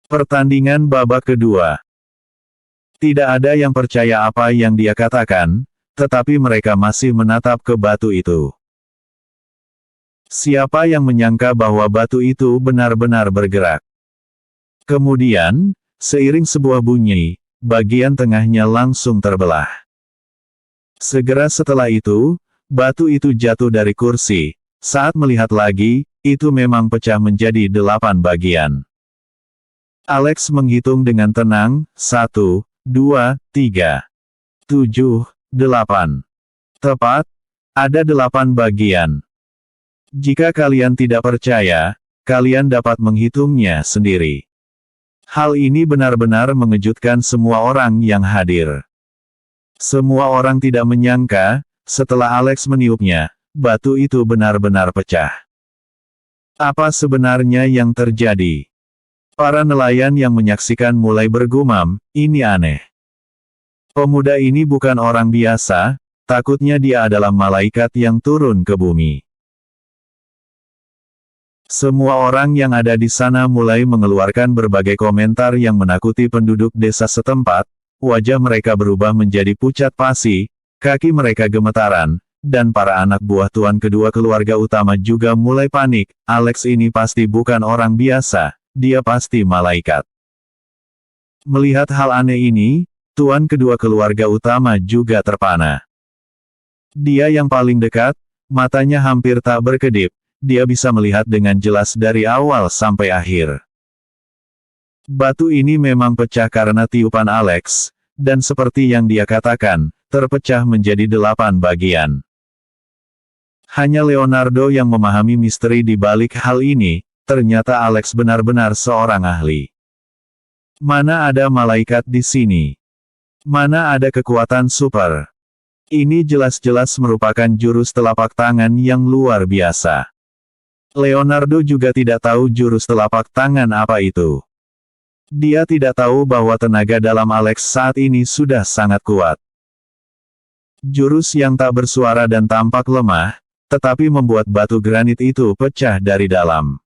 Pertandingan babak kedua. Tidak ada yang percaya apa yang dia katakan, tetapi mereka masih menatap ke batu itu. Siapa yang menyangka bahwa batu itu benar-benar bergerak? Kemudian, seiring sebuah bunyi, bagian tengahnya langsung terbelah. Segera setelah itu, batu itu jatuh dari kursi. Saat melihat lagi, itu memang pecah menjadi 8 bagian. Alex menghitung dengan tenang, 1, 2, 3, 7, 8. Tepat, ada 8 bagian. Jika kalian tidak percaya, kalian dapat menghitungnya sendiri. Hal ini benar-benar mengejutkan semua orang yang hadir. Semua orang tidak menyangka, setelah Alex meniupnya, batu itu benar-benar pecah. Apa sebenarnya yang terjadi? Para nelayan yang menyaksikan mulai bergumam, ini aneh. Pemuda ini bukan orang biasa, takutnya dia adalah malaikat yang turun ke bumi. Semua orang yang ada di sana mulai mengeluarkan berbagai komentar yang menakuti penduduk desa setempat, wajah mereka berubah menjadi pucat pasi, kaki mereka gemetaran, dan para anak buah tuan kedua keluarga utama juga mulai panik. Alex ini pasti bukan orang biasa. Dia pasti malaikat. Melihat hal aneh ini, tuan kedua keluarga utama juga terpana. Dia yang paling dekat, matanya hampir tak berkedip, dia bisa melihat dengan jelas dari awal sampai akhir. Batu ini memang pecah karena tiupan Alex, dan seperti yang dia katakan, terpecah menjadi 8 bagian. Hanya Leonardo yang memahami misteri di balik hal ini. Ternyata Alex benar-benar seorang ahli. Mana ada malaikat di sini? Mana ada kekuatan super? Ini jelas-jelas merupakan jurus telapak tangan yang luar biasa. Leonardo juga tidak tahu jurus telapak tangan apa itu. Dia tidak tahu bahwa tenaga dalam Alex saat ini sudah sangat kuat. Jurus yang tak bersuara dan tampak lemah, tetapi membuat batu granit itu pecah dari dalam.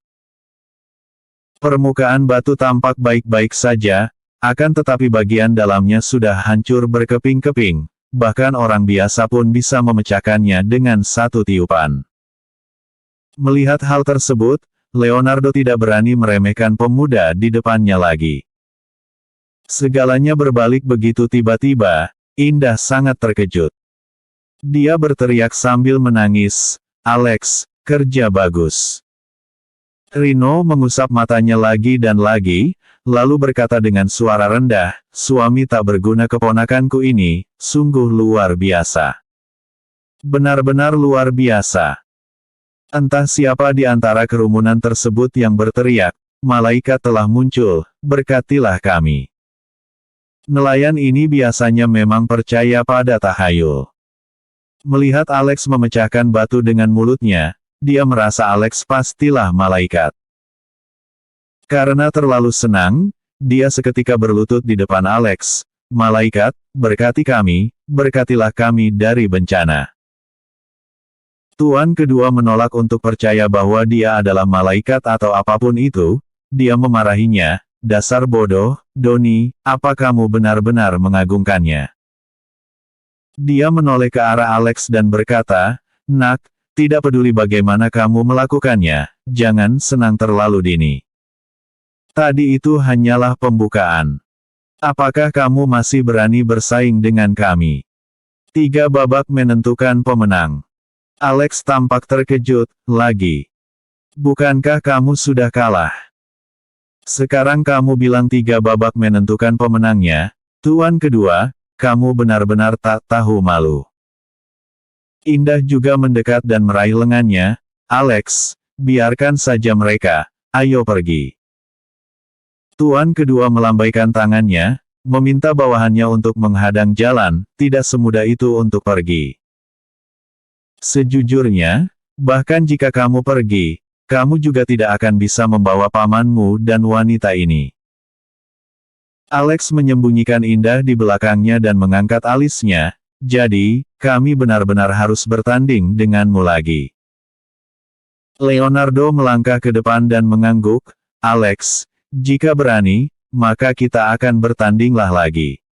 Permukaan batu tampak baik-baik saja, akan tetapi bagian dalamnya sudah hancur berkeping-keping, bahkan orang biasa pun bisa memecahkannya dengan satu tiupan. Melihat hal tersebut, Leonardo tidak berani meremehkan pemuda di depannya lagi. Segalanya berbalik begitu tiba-tiba, Indah sangat terkejut. Dia berteriak sambil menangis, "Alex, kerja bagus." Rino mengusap matanya lagi dan lagi, lalu berkata dengan suara rendah, "Suami tak berguna keponakanku ini, sungguh luar biasa. Benar-benar luar biasa." Entah siapa di antara kerumunan tersebut yang berteriak, "Malaikat telah muncul, berkatilah kami." Nelayan ini biasanya memang percaya pada tahayul. Melihat Alex memecahkan batu dengan mulutnya, dia merasa Alex pastilah malaikat. Karena terlalu senang, dia seketika berlutut di depan Alex. "Malaikat, berkati kami, berkatilah kami dari bencana." Tuan kedua menolak untuk percaya bahwa dia adalah malaikat atau apapun itu. Dia memarahinya, "Dasar bodoh, Doni, apa kamu benar-benar mengagungkannya?" Dia menoleh ke arah Alex dan berkata, "Nak, tidak peduli bagaimana kamu melakukannya, jangan senang terlalu dini. Tadi itu hanyalah pembukaan. Apakah kamu masih berani bersaing dengan kami?" 3 babak menentukan pemenang. Alex tampak terkejut, lagi. "Bukankah kamu sudah kalah? Sekarang kamu bilang 3 babak menentukan pemenangnya, tuan kedua, kamu benar-benar tak tahu malu." Indah juga mendekat dan meraih lengannya, "Alex, biarkan saja mereka, ayo pergi." Tuan kedua melambaikan tangannya, meminta bawahannya untuk menghadang jalan, tidak semudah itu untuk pergi. "Sejujurnya, bahkan jika kamu pergi, kamu juga tidak akan bisa membawa pamanmu dan wanita ini." Alex menyembunyikan Indah di belakangnya dan mengangkat alisnya, "Jadi, kami benar-benar harus bertanding denganmu lagi." Leonardo melangkah ke depan dan mengangguk, "Alex, Jika berani, maka kita akan bertandinglah lagi.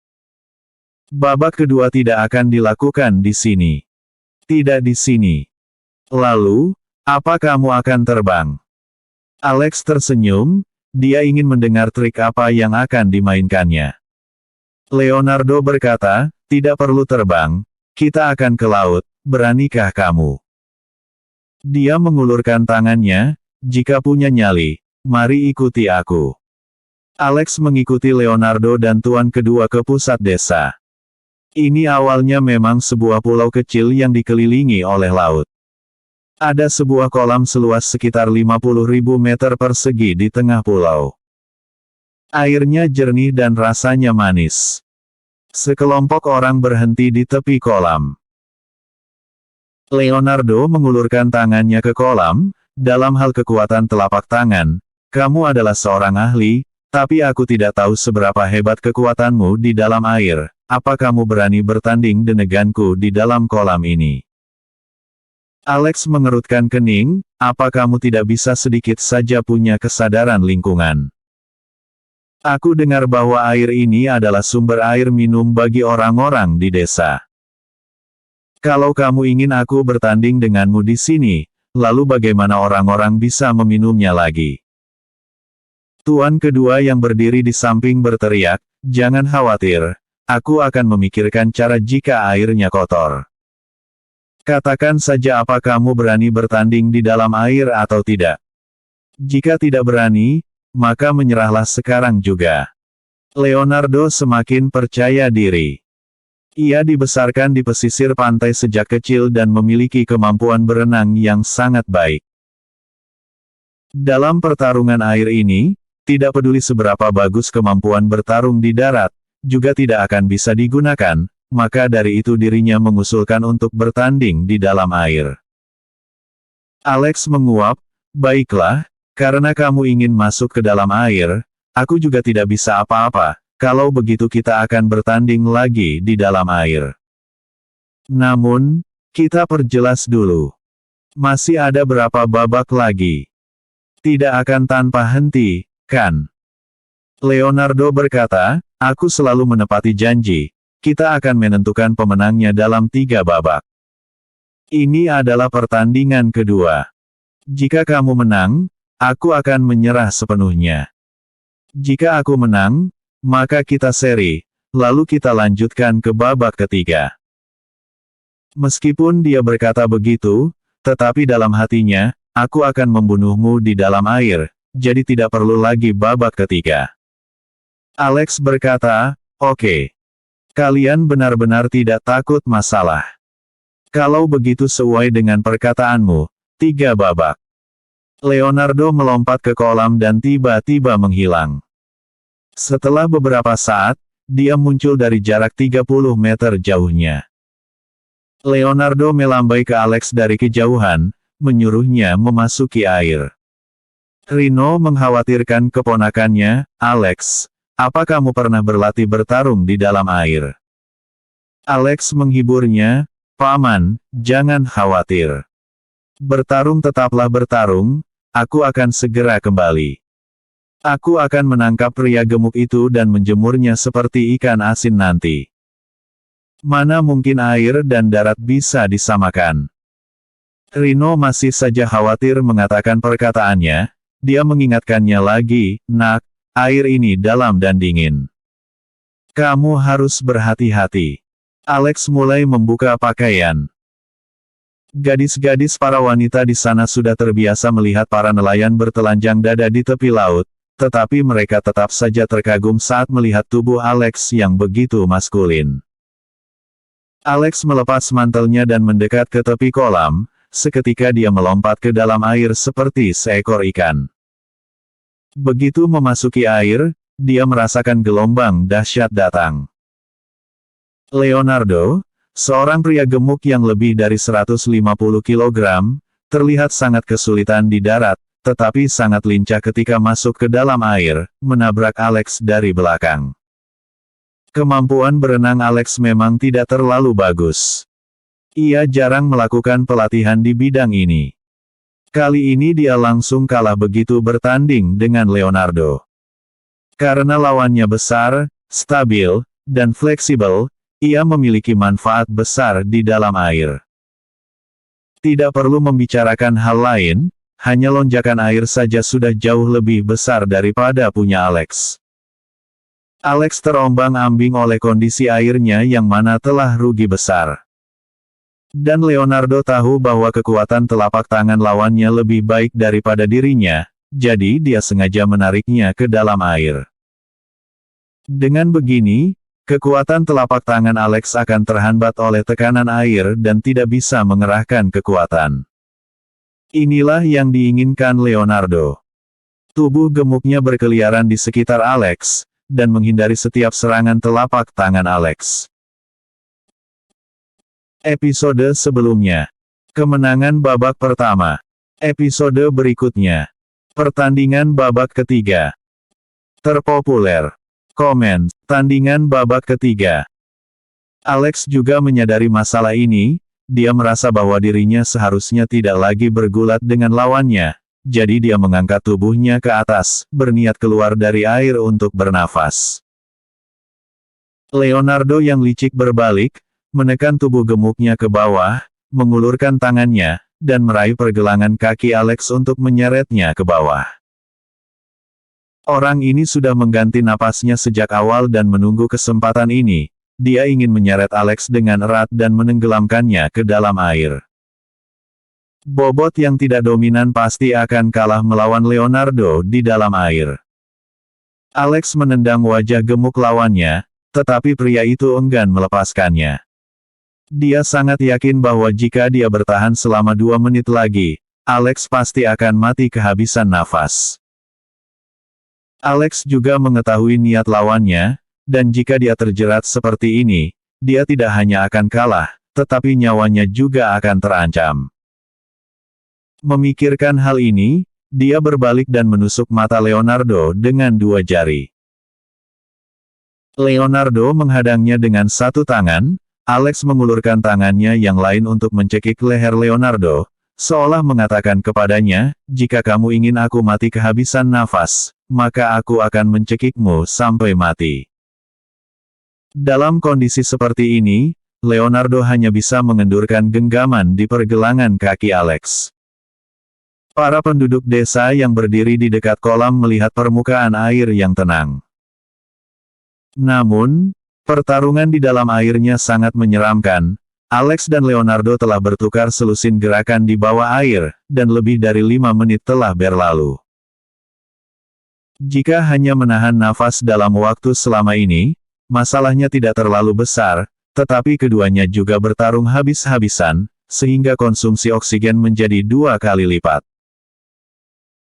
Babak kedua tidak akan dilakukan di sini. Tidak di sini. Lalu, apa kamu akan terbang? Alex tersenyum, dia ingin mendengar trik apa yang akan dimainkannya. Leonardo berkata, tidak perlu terbang, kita akan ke laut, beranikah kamu? Dia mengulurkan tangannya, jika punya nyali, mari ikuti aku. Alex mengikuti Leonardo dan tuan kedua ke pusat desa. Ini awalnya memang sebuah pulau kecil yang dikelilingi oleh laut. Ada sebuah kolam seluas sekitar 50.000 meter persegi di tengah pulau. Airnya jernih dan rasanya manis. Sekelompok orang berhenti di tepi kolam. Leonardo mengulurkan tangannya ke kolam, dalam hal kekuatan telapak tangan, kamu adalah seorang ahli, tapi aku tidak tahu seberapa hebat kekuatanmu di dalam air, apa kamu berani bertanding denganku di dalam kolam ini? Alex mengerutkan kening, apa kamu tidak bisa sedikit saja punya kesadaran lingkungan? Aku dengar bahwa air ini adalah sumber air minum bagi orang-orang di desa. Kalau kamu ingin aku bertanding denganmu di sini, lalu bagaimana orang-orang bisa meminumnya lagi? Tuan kedua yang berdiri di samping berteriak, jangan khawatir, aku akan memikirkan cara jika airnya kotor. Katakan saja apa kamu berani bertanding di dalam air atau tidak. Jika tidak berani, maka menyerahlah sekarang juga. Leonardo semakin percaya diri. Ia dibesarkan di pesisir pantai sejak kecil dan memiliki kemampuan berenang yang sangat baik. Dalam pertarungan air ini, tidak peduli seberapa bagus kemampuan bertarung di darat, juga tidak akan bisa digunakan, maka dari itu dirinya mengusulkan untuk bertanding di dalam air. Alex menguap, baiklah, karena kamu ingin masuk ke dalam air, aku juga tidak bisa apa-apa, kalau begitu kita akan bertanding lagi di dalam air. Namun, kita perjelas dulu. Masih ada berapa babak lagi? Tidak akan tanpa henti, kan? Leonardo berkata, aku selalu menepati janji, kita akan menentukan pemenangnya dalam 3 babak. Ini adalah pertandingan kedua. Jika kamu menang, aku akan menyerah sepenuhnya. Jika aku menang, maka kita seri, lalu kita lanjutkan ke babak ketiga. Meskipun dia berkata begitu, tetapi dalam hatinya, aku akan membunuhmu di dalam air, jadi tidak perlu lagi babak ketiga. Alex berkata, oke. Kalian benar-benar tidak takut masalah. Kalau begitu sesuai dengan perkataanmu, 3 babak. Leonardo melompat ke kolam dan tiba-tiba menghilang. Setelah beberapa saat, dia muncul dari jarak 30 meter jauhnya. Leonardo melambai ke Alex dari kejauhan, menyuruhnya memasuki air. Rino mengkhawatirkan keponakannya, Alex, apa kamu pernah berlatih bertarung di dalam air? Alex menghiburnya, Paman, jangan khawatir. Bertarung tetaplah bertarung, aku akan segera kembali. Aku akan menangkap pria gemuk itu dan menjemurnya seperti ikan asin nanti. Mana mungkin air dan darat bisa disamakan? Rino masih saja khawatir mengatakan perkataannya, dia mengingatkannya lagi, nak, air ini dalam dan dingin. Kamu harus berhati-hati. Alex mulai membuka pakaian. Gadis-gadis para wanita di sana sudah terbiasa melihat para nelayan bertelanjang dada di tepi laut, tetapi mereka tetap saja terkagum saat melihat tubuh Alex yang begitu maskulin. Alex melepas mantelnya dan mendekat ke tepi kolam, seketika dia melompat ke dalam air seperti seekor ikan. Begitu memasuki air, dia merasakan gelombang dahsyat datang. Leonardo, seorang pria gemuk yang lebih dari 150 kg, terlihat sangat kesulitan di darat, tetapi sangat lincah ketika masuk ke dalam air, menabrak Alex dari belakang. Kemampuan berenang Alex memang tidak terlalu bagus. Ia jarang melakukan pelatihan di bidang ini. Kali ini dia langsung kalah begitu bertanding dengan Leonardo. Karena lawannya besar, stabil, dan fleksibel, ia memiliki manfaat besar di dalam air. Tidak perlu membicarakan hal lain, hanya lonjakan air saja sudah jauh lebih besar daripada punya Alex. Alex terombang-ambing oleh kondisi airnya yang mana telah rugi besar. Dan Leonardo tahu bahwa kekuatan telapak tangan lawannya lebih baik daripada dirinya, jadi dia sengaja menariknya ke dalam air. Dengan begini, kekuatan telapak tangan Alex akan terhambat oleh tekanan air dan tidak bisa mengerahkan kekuatan. Inilah yang diinginkan Leonardo. Tubuh gemuknya berkeliaran di sekitar Alex, dan menghindari setiap serangan telapak tangan Alex. Episode sebelumnya. Kemenangan babak pertama. Episode berikutnya. Pertandingan babak ketiga. Terpopuler. Komen, tandingan babak ketiga. Alex juga menyadari masalah ini, dia merasa bahwa dirinya seharusnya tidak lagi bergulat dengan lawannya. Jadi dia mengangkat tubuhnya ke atas, berniat keluar dari air untuk bernafas. Leonardo yang licik berbalik, menekan tubuh gemuknya ke bawah, mengulurkan tangannya, dan meraih pergelangan kaki Alex untuk menyeretnya ke bawah. Orang ini sudah mengganti napasnya sejak awal dan menunggu kesempatan ini. Dia ingin menyeret Alex dengan erat dan menenggelamkannya ke dalam air. Bobot yang tidak dominan pasti akan kalah melawan Leonardo di dalam air. Alex menendang wajah gemuk lawannya, tetapi pria itu enggan melepaskannya. Dia sangat yakin bahwa jika dia bertahan selama 2 menit lagi, Alex pasti akan mati kehabisan nafas. Alex juga mengetahui niat lawannya, dan jika dia terjerat seperti ini, dia tidak hanya akan kalah, tetapi nyawanya juga akan terancam. Memikirkan hal ini, dia berbalik dan menusuk mata Leonardo dengan 2 jari. Leonardo menghadangnya dengan 1 tangan, Alex mengulurkan tangannya yang lain untuk mencekik leher Leonardo, seolah mengatakan kepadanya, jika kamu ingin aku mati kehabisan nafas, maka aku akan mencekikmu sampai mati. Dalam kondisi seperti ini, Leonardo hanya bisa mengendurkan genggaman di pergelangan kaki Alex. Para penduduk desa yang berdiri di dekat kolam melihat permukaan air yang tenang. Namun, pertarungan di dalam airnya sangat menyeramkan. Alex dan Leonardo telah bertukar selusin gerakan di bawah air, dan lebih dari 5 menit telah berlalu. Jika hanya menahan nafas dalam waktu selama ini, masalahnya tidak terlalu besar, tetapi keduanya juga bertarung habis-habisan, sehingga konsumsi oksigen menjadi 2 kali lipat.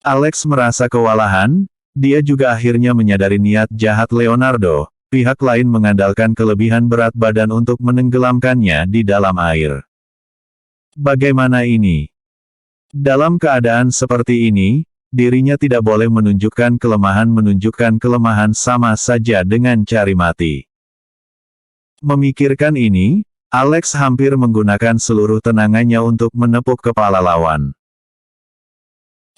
Alex merasa kewalahan, dia juga akhirnya menyadari niat jahat Leonardo, pihak lain mengandalkan kelebihan berat badan untuk menenggelamkannya di dalam air. Bagaimana ini? Dalam keadaan seperti ini, dirinya tidak boleh menunjukkan kelemahan sama saja dengan cari mati. Memikirkan ini, Alex hampir menggunakan seluruh tenaganya untuk menepuk kepala lawan.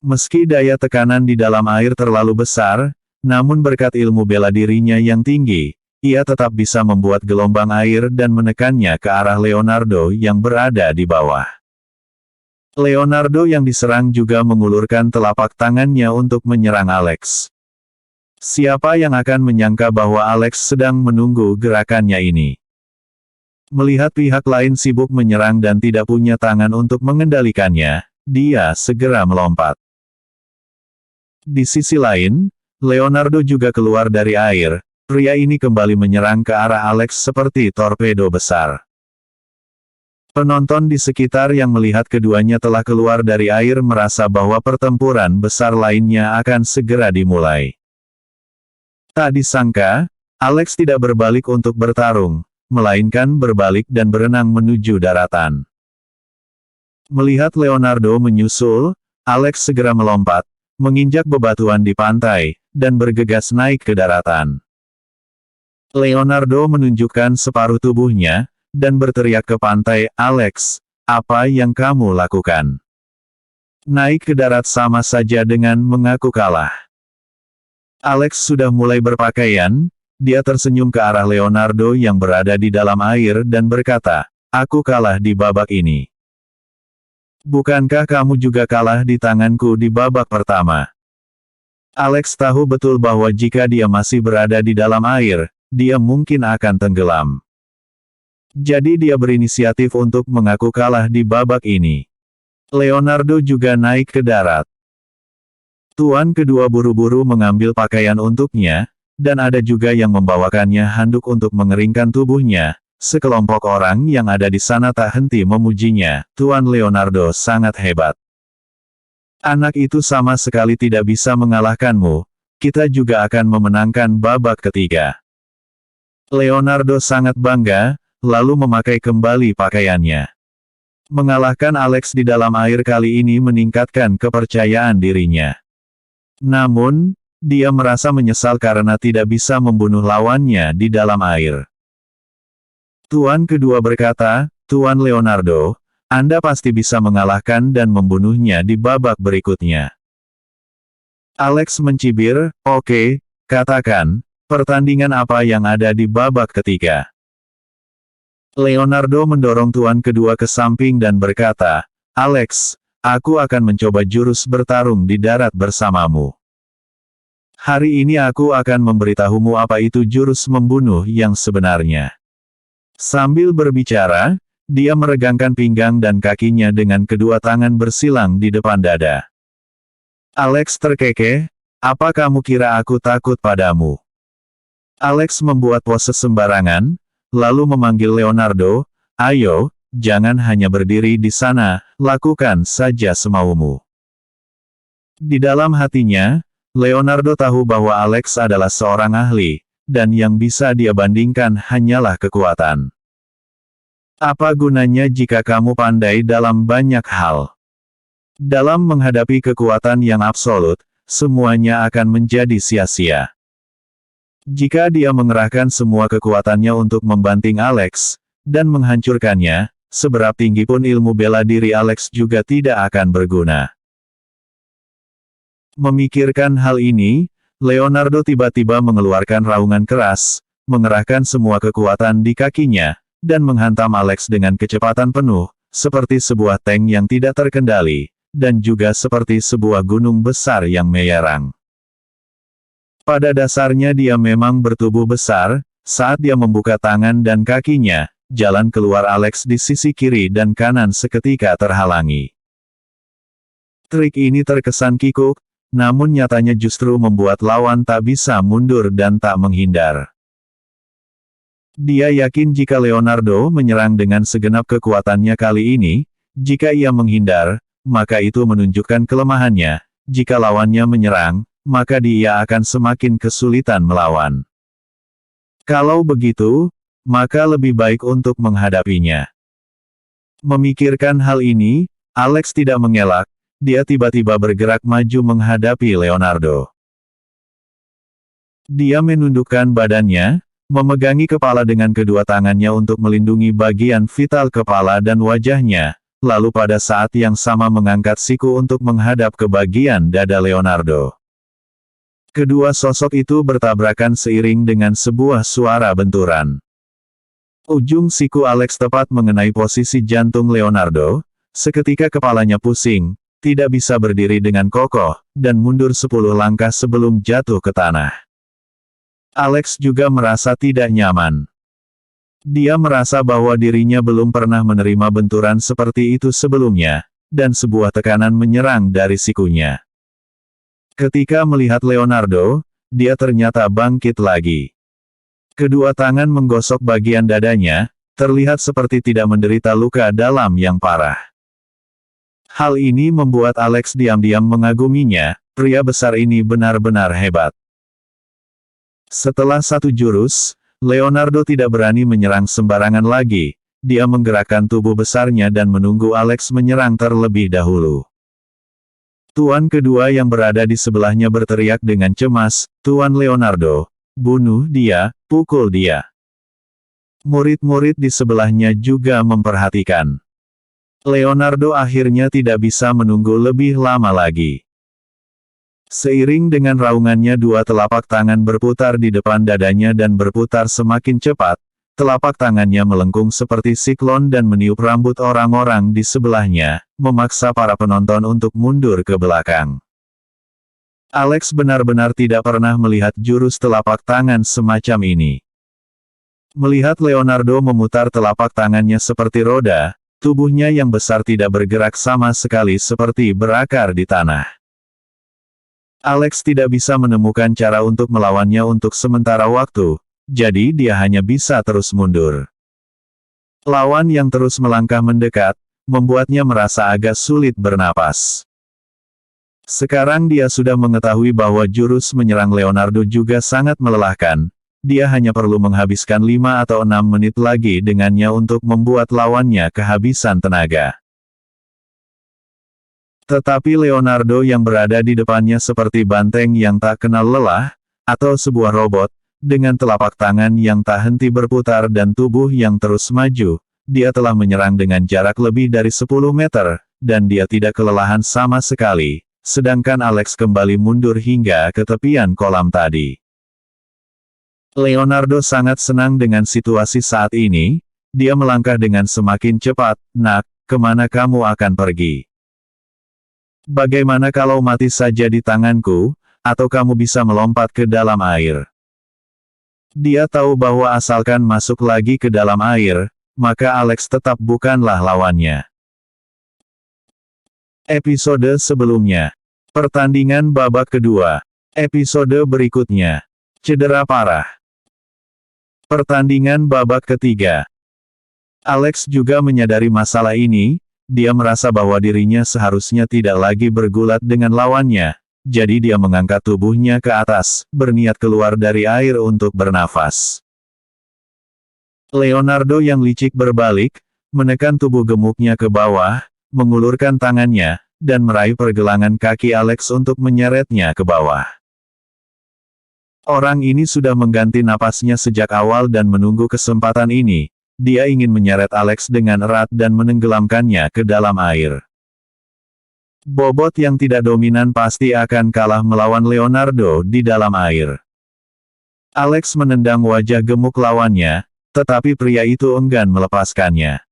Meski daya tekanan di dalam air terlalu besar, namun berkat ilmu bela dirinya yang tinggi, ia tetap bisa membuat gelombang air dan menekannya ke arah Leonardo yang berada di bawah. Leonardo yang diserang juga mengulurkan telapak tangannya untuk menyerang Alex. Siapa yang akan menyangka bahwa Alex sedang menunggu gerakannya ini? Melihat pihak lain sibuk menyerang dan tidak punya tangan untuk mengendalikannya, dia segera melompat. Di sisi lain, Leonardo juga keluar dari air. Pria ini kembali menyerang ke arah Alex seperti torpedo besar. Penonton di sekitar yang melihat keduanya telah keluar dari air merasa bahwa pertempuran besar lainnya akan segera dimulai. Tak disangka, Alex tidak berbalik untuk bertarung, melainkan berbalik dan berenang menuju daratan. Melihat Leonardo menyusul, Alex segera melompat, menginjak bebatuan di pantai, dan bergegas naik ke daratan. Leonardo menunjukkan separuh tubuhnya, dan berteriak ke pantai, "Alex, apa yang kamu lakukan? Naik ke darat sama saja dengan mengaku kalah." Alex sudah mulai berpakaian, dia tersenyum ke arah Leonardo yang berada di dalam air dan berkata, "Aku kalah di babak ini. Bukankah kamu juga kalah di tanganku di babak pertama?" Alex tahu betul bahwa jika dia masih berada di dalam air, dia mungkin akan tenggelam. Jadi dia berinisiatif untuk mengaku kalah di babak ini. Leonardo juga naik ke darat. Tuan kedua buru-buru mengambil pakaian untuknya, dan ada juga yang membawakannya handuk untuk mengeringkan tubuhnya. Sekelompok orang yang ada di sana tak henti memujinya, "Tuan Leonardo sangat hebat. Anak itu sama sekali tidak bisa mengalahkanmu, kita juga akan memenangkan babak ketiga." Leonardo sangat bangga, lalu memakai kembali pakaiannya. Mengalahkan Alex di dalam air kali ini meningkatkan kepercayaan dirinya. Namun, dia merasa menyesal karena tidak bisa membunuh lawannya di dalam air. Tuan kedua berkata, "Tuan Leonardo, Anda pasti bisa mengalahkan dan membunuhnya di babak berikutnya." Alex mencibir, "Oke, katakan, pertandingan apa yang ada di babak ketiga?" Leonardo mendorong tuan kedua ke samping dan berkata, "Alex, aku akan mencoba jurus bertarung di darat bersamamu. Hari ini aku akan memberitahumu apa itu jurus membunuh yang sebenarnya." Sambil berbicara, dia meregangkan pinggang dan kakinya dengan kedua tangan bersilang di depan dada. Alex terkekeh, "Apa kamu kira aku takut padamu?" Alex membuat pose sembarangan, lalu memanggil Leonardo, "Ayo, jangan hanya berdiri di sana, lakukan saja semaumu." Di dalam hatinya, Leonardo tahu bahwa Alex adalah seorang ahli, dan yang bisa dia bandingkan hanyalah kekuatan. Apa gunanya jika kamu pandai dalam banyak hal? Dalam menghadapi kekuatan yang absolut, semuanya akan menjadi sia-sia. Jika dia mengerahkan semua kekuatannya untuk membanting Alex, dan menghancurkannya, seberapa tinggi pun ilmu bela diri Alex juga tidak akan berguna. Memikirkan hal ini, Leonardo tiba-tiba mengeluarkan raungan keras, mengerahkan semua kekuatan di kakinya, dan menghantam Alex dengan kecepatan penuh, seperti sebuah tank yang tidak terkendali, dan juga seperti sebuah gunung besar yang menyerang. Pada dasarnya dia memang bertubuh besar, saat dia membuka tangan dan kakinya, jalan keluar Alex di sisi kiri dan kanan seketika terhalangi. Trik ini terkesan kikuk, namun nyatanya justru membuat lawan tak bisa mundur dan tak menghindar. Dia yakin jika Leonardo menyerang dengan segenap kekuatannya kali ini, jika ia menghindar, maka itu menunjukkan kelemahannya, jika lawannya menyerang, maka dia akan semakin kesulitan melawan. Kalau begitu, maka lebih baik untuk menghadapinya. Memikirkan hal ini, Alex tidak mengelak, dia tiba-tiba bergerak maju menghadapi Leonardo. Dia menundukkan badannya, memegangi kepala dengan kedua tangannya untuk melindungi bagian vital kepala dan wajahnya, lalu pada saat yang sama mengangkat siku untuk menghadap ke bagian dada Leonardo. Kedua sosok itu bertabrakan seiring dengan sebuah suara benturan. Ujung siku Alex tepat mengenai posisi jantung Leonardo, seketika kepalanya pusing, tidak bisa berdiri dengan kokoh, dan mundur 10 langkah sebelum jatuh ke tanah. Alex juga merasa tidak nyaman. Dia merasa bahwa dirinya belum pernah menerima benturan seperti itu sebelumnya, dan sebuah tekanan menyerang dari sikunya. Ketika melihat Leonardo, dia ternyata bangkit lagi. Kedua tangan menggosok bagian dadanya, terlihat seperti tidak menderita luka dalam yang parah. Hal ini membuat Alex diam-diam mengaguminya, pria besar ini benar-benar hebat. Setelah satu jurus, Leonardo tidak berani menyerang sembarangan lagi, dia menggerakkan tubuh besarnya dan menunggu Alex menyerang terlebih dahulu. Tuan kedua yang berada di sebelahnya berteriak dengan cemas, "Tuan Leonardo, bunuh dia, pukul dia." Murid-murid di sebelahnya juga memperhatikan. Leonardo akhirnya tidak bisa menunggu lebih lama lagi. Seiring dengan raungannya dua telapak tangan berputar di depan dadanya dan berputar semakin cepat, telapak tangannya melengkung seperti siklon dan meniup rambut orang-orang di sebelahnya, memaksa para penonton untuk mundur ke belakang. Alex benar-benar tidak pernah melihat jurus telapak tangan semacam ini. Melihat Leonardo memutar telapak tangannya seperti roda, tubuhnya yang besar tidak bergerak sama sekali seperti berakar di tanah. Alex tidak bisa menemukan cara untuk melawannya untuk sementara waktu, jadi dia hanya bisa terus mundur. Lawan yang terus melangkah mendekat, membuatnya merasa agak sulit bernapas. Sekarang dia sudah mengetahui bahwa jurus menyerang Leonardo juga sangat melelahkan, dia hanya perlu menghabiskan 5 atau 6 menit lagi dengannya untuk membuat lawannya kehabisan tenaga. Tetapi Leonardo yang berada di depannya seperti banteng yang tak kenal lelah, atau sebuah robot, dengan telapak tangan yang tak henti berputar dan tubuh yang terus maju, dia telah menyerang dengan jarak lebih dari 10 meter, dan dia tidak kelelahan sama sekali, sedangkan Alex kembali mundur hingga ke tepian kolam tadi. Leonardo sangat senang dengan situasi saat ini, dia melangkah dengan semakin cepat. "Nak, kemana kamu akan pergi? Bagaimana kalau mati saja di tanganku, atau kamu bisa melompat ke dalam air?" Dia tahu bahwa asalkan masuk lagi ke dalam air, maka Alex tetap bukanlah lawannya. Episode sebelumnya. Pertandingan babak kedua. Episode berikutnya. Cedera parah. Pertandingan babak ketiga. Alex juga menyadari masalah ini. Dia merasa bahwa dirinya seharusnya tidak lagi bergulat dengan lawannya, jadi dia mengangkat tubuhnya ke atas, berniat keluar dari air untuk bernafas. Leonardo yang licik berbalik, menekan tubuh gemuknya ke bawah, mengulurkan tangannya, dan meraih pergelangan kaki Alex untuk menyeretnya ke bawah. Orang ini sudah mengganti napasnya sejak awal dan menunggu kesempatan ini. Dia ingin menyeret Alex dengan erat dan menenggelamkannya ke dalam air. Bobot yang tidak dominan pasti akan kalah melawan Leonardo di dalam air. Alex menendang wajah gemuk lawannya, tetapi pria itu enggan melepaskannya.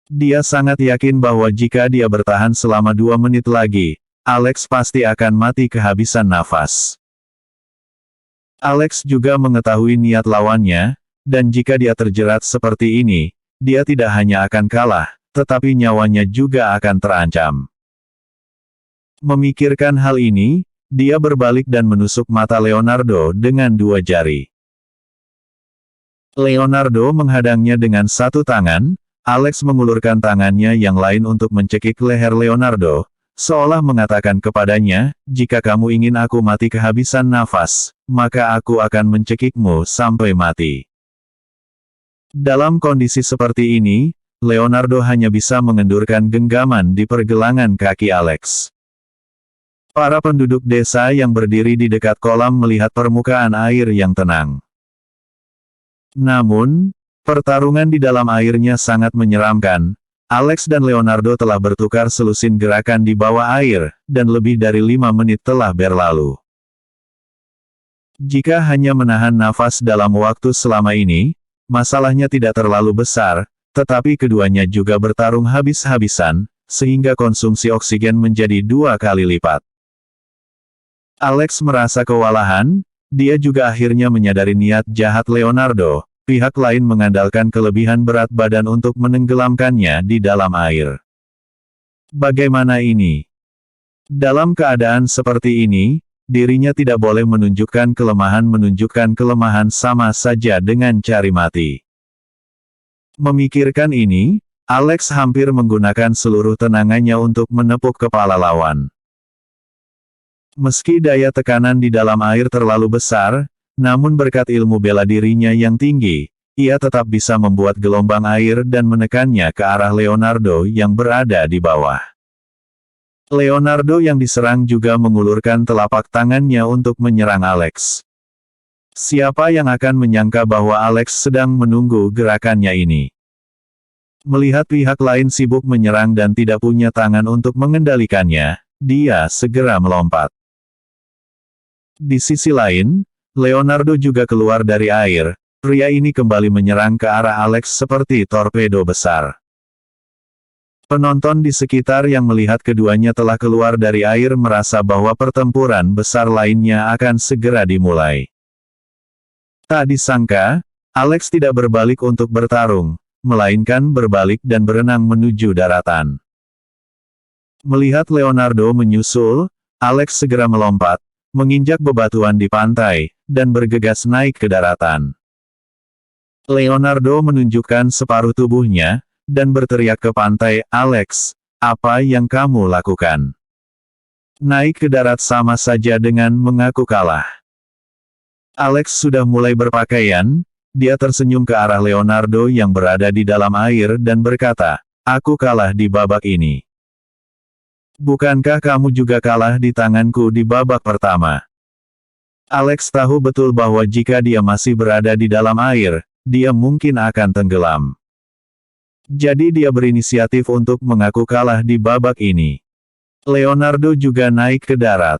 Dia sangat yakin bahwa jika dia bertahan selama 2 menit lagi, Alex pasti akan mati kehabisan nafas. Alex juga mengetahui niat lawannya, dan jika dia terjerat seperti ini, dia tidak hanya akan kalah, tetapi nyawanya juga akan terancam. Memikirkan hal ini, dia berbalik dan menusuk mata Leonardo dengan 2 jari. Leonardo menghadangnya dengan satu tangan, Alex mengulurkan tangannya yang lain untuk mencekik leher Leonardo, seolah mengatakan kepadanya, "Jika kamu ingin aku mati kehabisan nafas, maka aku akan mencekikmu sampai mati." Dalam kondisi seperti ini, Leonardo hanya bisa mengendurkan genggaman di pergelangan kaki Alex. Para penduduk desa yang berdiri di dekat kolam melihat permukaan air yang tenang. Namun, pertarungan di dalam airnya sangat menyeramkan. Alex dan Leonardo telah bertukar selusin gerakan di bawah air, dan lebih dari 5 menit telah berlalu. Jika hanya menahan nafas dalam waktu selama ini, masalahnya tidak terlalu besar, tetapi keduanya juga bertarung habis-habisan, sehingga konsumsi oksigen menjadi 2 kali lipat. Alex merasa kewalahan, dia juga akhirnya menyadari niat jahat Leonardo, pihak lain mengandalkan kelebihan berat badan untuk menenggelamkannya di dalam air. Bagaimana ini? Dalam keadaan seperti ini, dirinya tidak boleh menunjukkan kelemahan sama saja dengan cari mati. Memikirkan ini, Alex hampir menggunakan seluruh tenagannya untuk menepuk kepala lawan. Meski daya tekanan di dalam air terlalu besar, namun berkat ilmu bela dirinya yang tinggi, ia tetap bisa membuat gelombang air dan menekannya ke arah Leonardo yang berada di bawah. Leonardo yang diserang juga mengulurkan telapak tangannya untuk menyerang Alex. Siapa yang akan menyangka bahwa Alex sedang menunggu gerakannya ini? Melihat pihak lain sibuk menyerang dan tidak punya tangan untuk mengendalikannya, dia segera melompat. Di sisi lain, Leonardo juga keluar dari air. Pria ini kembali menyerang ke arah Alex seperti torpedo besar. Penonton di sekitar yang melihat keduanya telah keluar dari air merasa bahwa pertempuran besar lainnya akan segera dimulai. Tak disangka, Alex tidak berbalik untuk bertarung, melainkan berbalik dan berenang menuju daratan. Melihat Leonardo menyusul, Alex segera melompat, menginjak bebatuan di pantai, dan bergegas naik ke daratan. Leonardo menunjukkan separuh tubuhnya, dan berteriak ke pantai, "Alex, apa yang kamu lakukan? Naik ke darat sama saja dengan mengaku kalah." Alex sudah mulai berpakaian, dia tersenyum ke arah Leonardo yang berada di dalam air dan berkata, "Aku kalah di babak ini. Bukankah kamu juga kalah di tanganku di babak pertama?" Alex tahu betul bahwa jika dia masih berada di dalam air, dia mungkin akan tenggelam. Jadi dia berinisiatif untuk mengaku kalah di babak ini. Leonardo juga naik ke darat.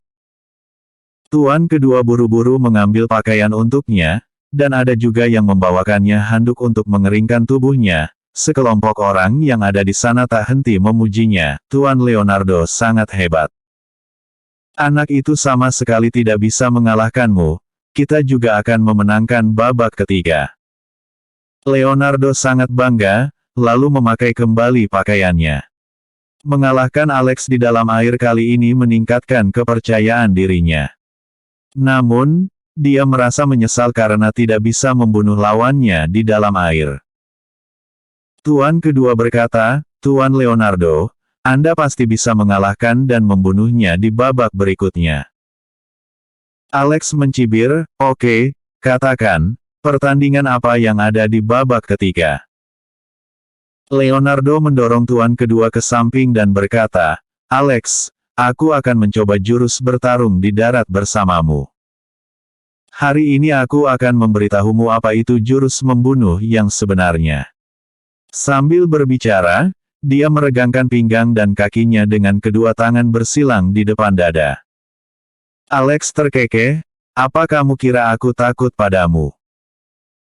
Tuan kedua buru-buru mengambil pakaian untuknya, dan ada juga yang membawakannya handuk untuk mengeringkan tubuhnya. Sekelompok orang yang ada di sana tak henti memujinya, "Tuan Leonardo sangat hebat. Anak itu sama sekali tidak bisa mengalahkanmu, kita juga akan memenangkan babak ketiga." Leonardo sangat bangga, lalu memakai kembali pakaiannya. Mengalahkan Alex di dalam air kali ini meningkatkan kepercayaan dirinya. Namun, dia merasa menyesal karena tidak bisa membunuh lawannya di dalam air. Tuan kedua berkata, "Tuan Leonardo, Anda pasti bisa mengalahkan dan membunuhnya di babak berikutnya." Alex mencibir, "Oke, katakan, pertandingan apa yang ada di babak ketiga?" Leonardo mendorong tuan kedua ke samping dan berkata, "Alex, aku akan mencoba jurus bertarung di darat bersamamu. Hari ini aku akan memberitahumu apa itu jurus membunuh yang sebenarnya." Sambil berbicara, dia meregangkan pinggang dan kakinya dengan kedua tangan bersilang di depan dada. Alex terkekeh, "Apa kamu kira aku takut padamu?"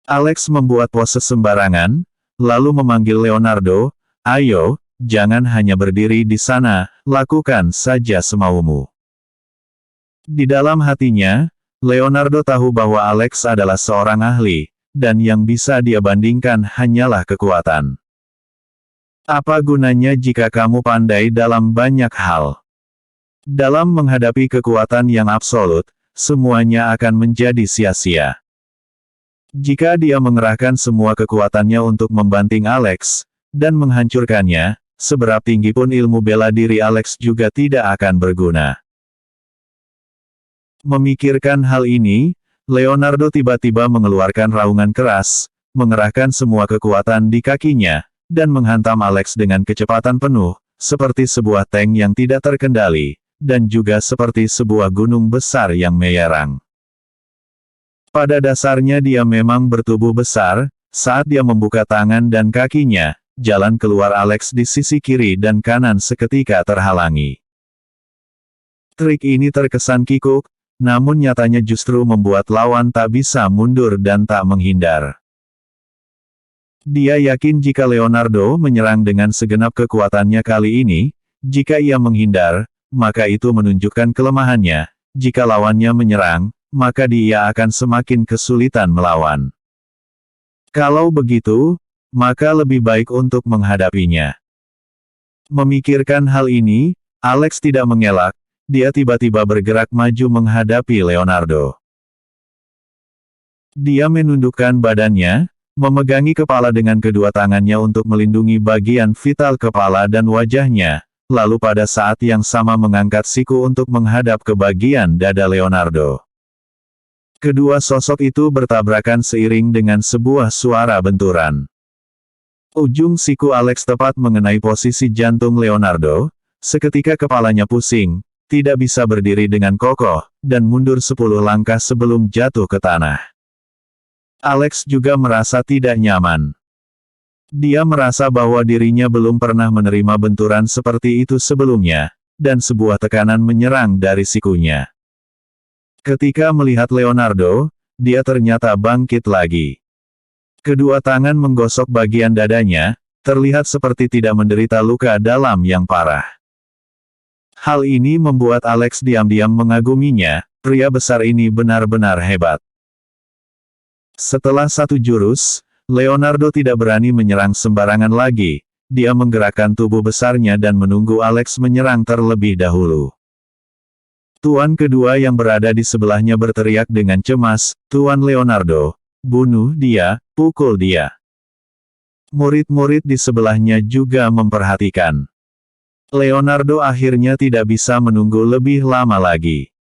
Alex membuat pose sembarangan, lalu memanggil Leonardo, "Ayo, jangan hanya berdiri di sana, lakukan saja semaumu." Di dalam hatinya, Leonardo tahu bahwa Alex adalah seorang ahli, dan yang bisa dia bandingkan hanyalah kekuatan. Apa gunanya jika kamu pandai dalam banyak hal? Dalam menghadapi kekuatan yang absolut, semuanya akan menjadi sia-sia. Jika dia mengerahkan semua kekuatannya untuk membanting Alex, dan menghancurkannya, seberapa tinggi pun ilmu bela diri Alex juga tidak akan berguna. Memikirkan hal ini, Leonardo tiba-tiba mengeluarkan raungan keras, mengerahkan semua kekuatan di kakinya, dan menghantam Alex dengan kecepatan penuh, seperti sebuah tank yang tidak terkendali, dan juga seperti sebuah gunung besar yang menyerang. Pada dasarnya dia memang bertubuh besar, saat dia membuka tangan dan kakinya, jalan keluar Alex di sisi kiri dan kanan seketika terhalangi. Trik ini terkesan kikuk, namun nyatanya justru membuat lawan tak bisa mundur dan tak menghindar. Dia yakin jika Leonardo menyerang dengan segenap kekuatannya kali ini, jika ia menghindar, maka itu menunjukkan kelemahannya, jika lawannya menyerang, maka dia akan semakin kesulitan melawan. Kalau begitu, maka lebih baik untuk menghadapinya. Memikirkan hal ini, Alex tidak mengelak, dia tiba-tiba bergerak maju menghadapi Leonardo. Dia menundukkan badannya, memegangi kepala dengan kedua tangannya untuk melindungi bagian vital kepala dan wajahnya, lalu pada saat yang sama mengangkat siku untuk menghadap ke bagian dada Leonardo. Kedua sosok itu bertabrakan seiring dengan sebuah suara benturan. Ujung siku Alex tepat mengenai posisi jantung Leonardo, seketika kepalanya pusing, tidak bisa berdiri dengan kokoh, dan mundur 10 langkah sebelum jatuh ke tanah. Alex juga merasa tidak nyaman. Dia merasa bahwa dirinya belum pernah menerima benturan seperti itu sebelumnya, dan sebuah tekanan menyerang dari sikunya. Ketika melihat Leonardo, dia ternyata bangkit lagi. Kedua tangan menggosok bagian dadanya, terlihat seperti tidak menderita luka dalam yang parah. Hal ini membuat Alex diam-diam mengaguminya, pria besar ini benar-benar hebat. Setelah satu jurus, Leonardo tidak berani menyerang sembarangan lagi, dia menggerakkan tubuh besarnya dan menunggu Alex menyerang terlebih dahulu. Tuan kedua yang berada di sebelahnya berteriak dengan cemas, "Tuan Leonardo, bunuh dia, pukul dia." Murid-murid di sebelahnya juga memperhatikan. Leonardo akhirnya tidak bisa menunggu lebih lama lagi.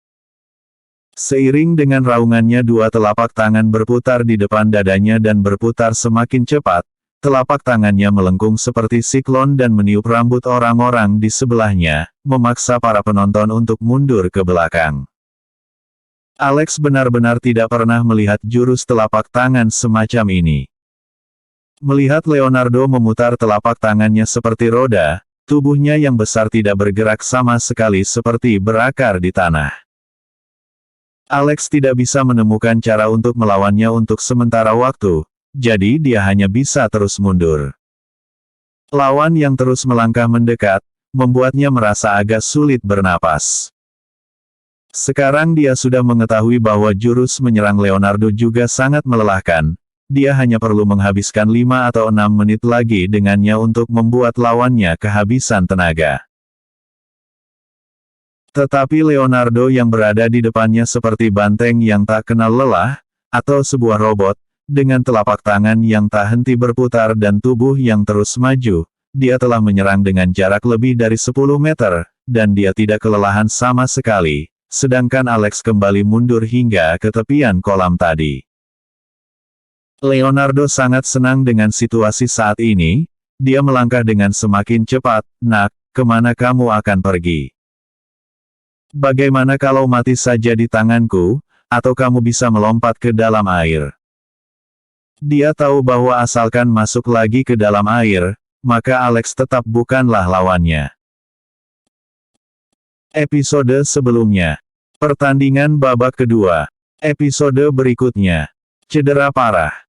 Seiring dengan raungannya dua telapak tangan berputar di depan dadanya dan berputar semakin cepat, telapak tangannya melengkung seperti siklon dan meniup rambut orang-orang di sebelahnya, memaksa para penonton untuk mundur ke belakang. Alex benar-benar tidak pernah melihat jurus telapak tangan semacam ini. Melihat Leonardo memutar telapak tangannya seperti roda, tubuhnya yang besar tidak bergerak sama sekali seperti berakar di tanah. Alex tidak bisa menemukan cara untuk melawannya untuk sementara waktu, jadi dia hanya bisa terus mundur. Lawan yang terus melangkah mendekat, membuatnya merasa agak sulit bernapas. Sekarang dia sudah mengetahui bahwa jurus menyerang Leonardo juga sangat melelahkan, dia hanya perlu menghabiskan 5 atau 6 menit lagi dengannya untuk membuat lawannya kehabisan tenaga. Tetapi Leonardo yang berada di depannya seperti banteng yang tak kenal lelah, atau sebuah robot, dengan telapak tangan yang tak henti berputar dan tubuh yang terus maju, dia telah menyerang dengan jarak lebih dari 10 meter, dan dia tidak kelelahan sama sekali, sedangkan Alex kembali mundur hingga ke tepian kolam tadi. Leonardo sangat senang dengan situasi saat ini, dia melangkah dengan semakin cepat, "Nak, kemana kamu akan pergi? Bagaimana kalau mati saja di tanganku, atau kamu bisa melompat ke dalam air?" Dia tahu bahwa asalkan masuk lagi ke dalam air, maka Alex tetap bukanlah lawannya. Episode sebelumnya. Pertandingan babak kedua. Episode berikutnya. Cedera parah.